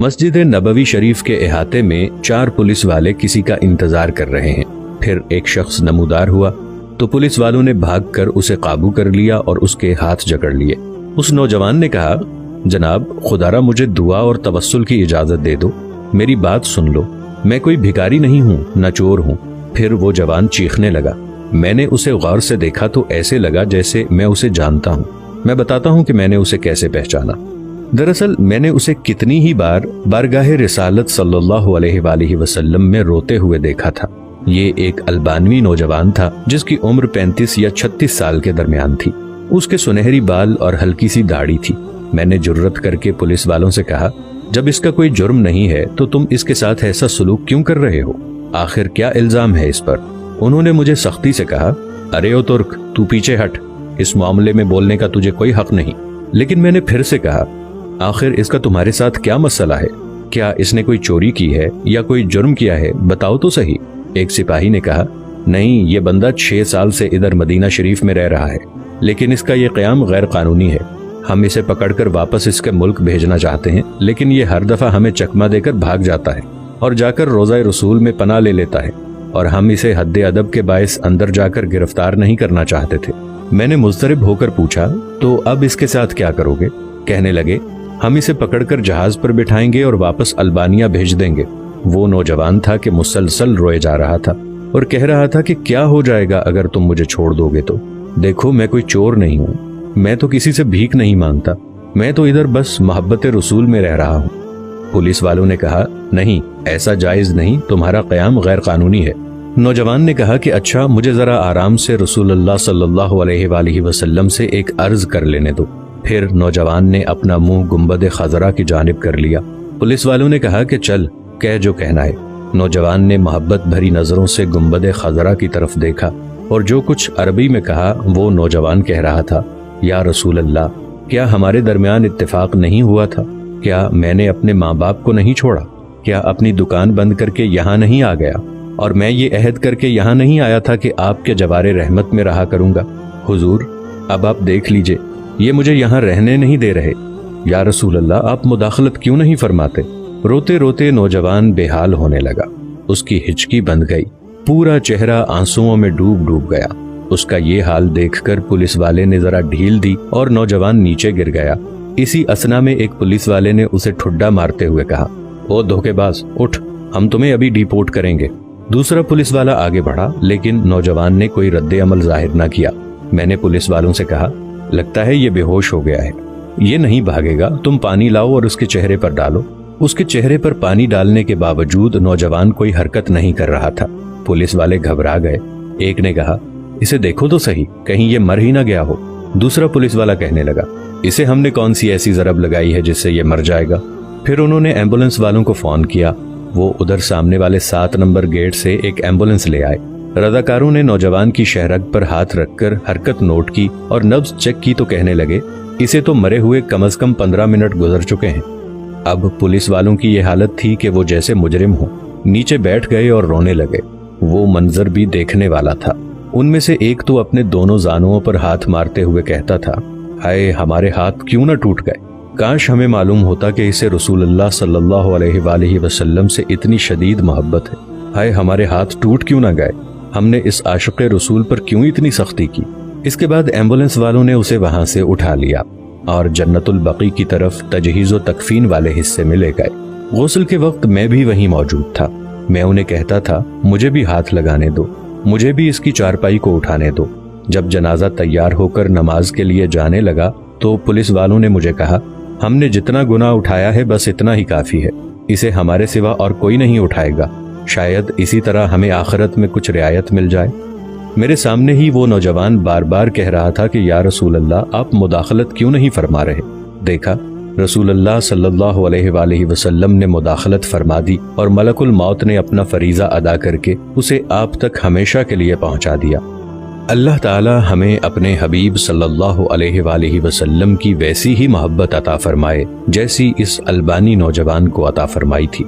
مسجد نبوی شریف کے احاطے میں 4 پولیس والے کسی کا انتظار کر رہے ہیں۔ پھر ایک شخص نمودار ہوا تو پولیس والوں نے بھاگ کر اسے قابو کر لیا اور اس کے ہاتھ جکڑ لیے۔ اس نوجوان نے کہا، جناب خدا را مجھے دعا اور توسل کی اجازت دے دو، میری بات سن لو، میں کوئی بھکاری نہیں ہوں، نہ چور ہوں۔ پھر وہ جوان چیخنے لگا۔ میں نے اسے غور سے دیکھا تو ایسے لگا جیسے میں اسے جانتا ہوں۔ میں بتاتا ہوں کہ میں نے اسے کیسے پہچانا۔ دراصل میں نے اسے کتنی ہی بار بارگاہ رسالت صلی اللہ علیہ وآلہ وسلم میں روتے ہوئے دیکھا تھا۔ یہ ایک البانوی نوجوان تھا جس کی عمر 35 یا 36 سال کے درمیان تھی۔ اس کے سنہری بال اور ہلکی سی داڑھی تھی۔ میں نے جرت کر کے پولیس والوں سے کہا، جب اس کا کوئی جرم نہیں ہے تو تم اس کے ساتھ ایسا سلوک کیوں کر رہے ہو؟ آخر کیا الزام ہے اس پر؟ انہوں نے مجھے سختی سے کہا، ارے او ترک، تو پیچھے ہٹ، اس معاملے میں بولنے کا تجھے کوئی حق نہیں۔ لیکن میں نے پھر سے کہا، آخر اس کا تمہارے ساتھ کیا مسئلہ ہے؟ کیا اس نے کوئی چوری کی ہے یا کوئی جرم کیا ہے؟ بتاؤ تو صحیح۔ ایک سپاہی نے کہا، نہیں، یہ بندہ 6 سال سے ادھر مدینہ شریف میں رہ رہا ہے، لیکن اس کا یہ قیام غیر قانونی ہے۔ ہم اسے پکڑ کر واپس اس کے ملک بھیجنا چاہتے ہیں، لیکن یہ ہر دفعہ ہمیں چکمہ دے کر بھاگ جاتا ہے اور جا کر روضہ رسول میں پناہ لے لیتا ہے، اور ہم اسے حد ادب کے باعث اندر جا کر گرفتار نہیں کرنا چاہتے تھے۔ میں نے مضطرب ہو کر پوچھا، تو اب اس کے ساتھ کیا کرو گے؟ کہنے لگے، ہم اسے پکڑ کر جہاز پر بٹھائیں گے اور واپس البانیہ بھیج دیں گے۔ وہ نوجوان تھا کہ مسلسل روئے جا رہا تھا اور کہہ رہا تھا کہ کیا ہو جائے گا اگر تم مجھے چھوڑ دو گے تو؟ دیکھو، میں کوئی چور نہیں ہوں، میں تو کسی سے بھیک نہیں مانگتا، میں تو ادھر بس محبت رسول میں رہ رہا ہوں۔ پولیس والوں نے کہا، نہیں، ایسا جائز نہیں، تمہارا قیام غیر قانونی ہے۔ نوجوان نے کہا کہ اچھا، مجھے ذرا آرام سے رسول اللہ صلی اللہ علیہ وآلہ وسلم سے ایک عرض کر لینے دو۔ پھر نوجوان نے اپنا منہ گنبد خضرا کی جانب کر لیا۔ پولیس والوں نے کہا کہ چل، کہہ جو کہنا ہے۔ نوجوان نے محبت بھری نظروں سے گنبد خضرا کی طرف دیکھا اور جو کچھ عربی میں کہا وہ نوجوان کہہ رہا تھا، یا رسول اللہ، کیا ہمارے درمیان اتفاق نہیں ہوا تھا؟ کیا میں نے اپنے ماں باپ کو نہیں چھوڑا؟ کیا اپنی دکان بند کر کے یہاں نہیں آ گیا؟ اور میں یہ عہد کر کے یہاں نہیں آیا تھا کہ آپ کے جوار رحمت میں رہا کروں گا؟ حضور، اب آپ دیکھ لیجئے، یہ مجھے یہاں رہنے نہیں دے رہے۔ یا رسول اللہ، آپ مداخلت کیوں نہیں فرماتے؟ روتے روتے نوجوان بے حال ہونے لگا، اس کی ہچکی بند گئی، پورا چہرہ آنسوؤں میں ڈوب گیا۔ اس کا یہ حال دیکھ کر پولیس والے نے ذرا ڈھیل دی اور نوجوان نیچے گر گیا۔ اسی اثنا میں ایک پولیس والے نے اسے ٹھڈا مارتے ہوئے کہا، او دھوکے باز، اٹھ، ہم تمہیں ابھی ڈیپورٹ کریں گے۔ دوسرا پولیس والا آگے بڑھا، لیکن نوجوان نے کوئی رد عمل ظاہر نہ کیا۔ میں نے پولیس والوں سے کہا، لگتا ہے یہ بے ہوش ہو گیا ہے، یہ نہیں بھاگے گا، تم پانی لاؤ اور اس کے چہرے پر ڈالو۔ اس کے چہرے پر پانی ڈالنے کے باوجود نوجوان کوئی حرکت نہیں کر رہا تھا۔ پولیس والے گھبرا گئے۔ ایک نے کہا، اسے دیکھو تو صحیح، کہیں یہ مر ہی نہ گیا ہو۔ دوسرا پولیس والا کہنے لگا، اسے ہم نے کون سی ایسی ضرب لگائی ہے جس سے یہ مر جائے گا؟ پھر انہوں نے ایمبولنس والوں کو فون کیا، وہ ادھر سامنے والے 7 نمبر گیٹ سے ایک ایمبولنس لے آئے۔ رضاکاروں نے نوجوان کی شہرگ پر ہاتھ رکھ کر حرکت نوٹ کی اور نبض چیک کی تو کہنے لگے، اسے تو مرے ہوئے کم از کم 15 منٹ گزر چکے ہیں۔ اب پولیس والوں کی یہ حالت تھی کہ وہ جیسے مجرم ہوں، نیچے بیٹھ گئے اور رونے لگے۔ وہ منظر بھی دیکھنے والا تھا۔ ان میں سے ایک تو اپنے دونوں زانوؤں پر ہاتھ مارتے ہوئے کہتا تھا، ہائے، ہمارے ہاتھ کیوں نہ ٹوٹ گئے، کاش ہمیں معلوم ہوتا کہ اسے رسول اللہ صلی اللہ علیہ وآلہ وسلم سے اتنی شدید محبت ہے، ہائے ہمارے ہاتھ ٹوٹ کیوں نہ گئے، ہم نے اس عاشق رسول پر کیوں اتنی سختی کی۔ اس کے بعد ایمبولنس والوں نے اسے وہاں سے اٹھا لیا اور جنت البقیع کی طرف تجہیز و تکفین والے حصے میں لے گئے۔ غسل کے وقت میں بھی وہیں موجود تھا۔ میں انہیں کہتا تھا، مجھے بھی ہاتھ لگانے دو، مجھے بھی اس کی چارپائی کو اٹھانے دو۔ جب جنازہ تیار ہو کر نماز کے لیے جانے لگا تو پولیس والوں نے مجھے کہا، ہم نے جتنا گناہ اٹھایا ہے بس اتنا ہی کافی ہے، اسے ہمارے سوا اور کوئی نہیں اٹھائے گا، شاید اسی طرح ہمیں آخرت میں کچھ رعایت مل جائے۔ میرے سامنے ہی وہ نوجوان بار بار کہہ رہا تھا کہ یا رسول اللہ، آپ مداخلت کیوں نہیں فرما رہے؟ دیکھا، رسول اللہ صلی اللہ علیہ وآلہ وسلم نے مداخلت فرما دی اور ملک الموت نے اپنا فریضہ ادا کر کے اسے آپ تک ہمیشہ کے لیے پہنچا دیا۔ اللہ تعالی ہمیں اپنے حبیب صلی اللہ علیہ وآلہ وسلم کی ویسی ہی محبت عطا فرمائے جیسی اس البانی نوجوان کو عطا فرمائی تھی۔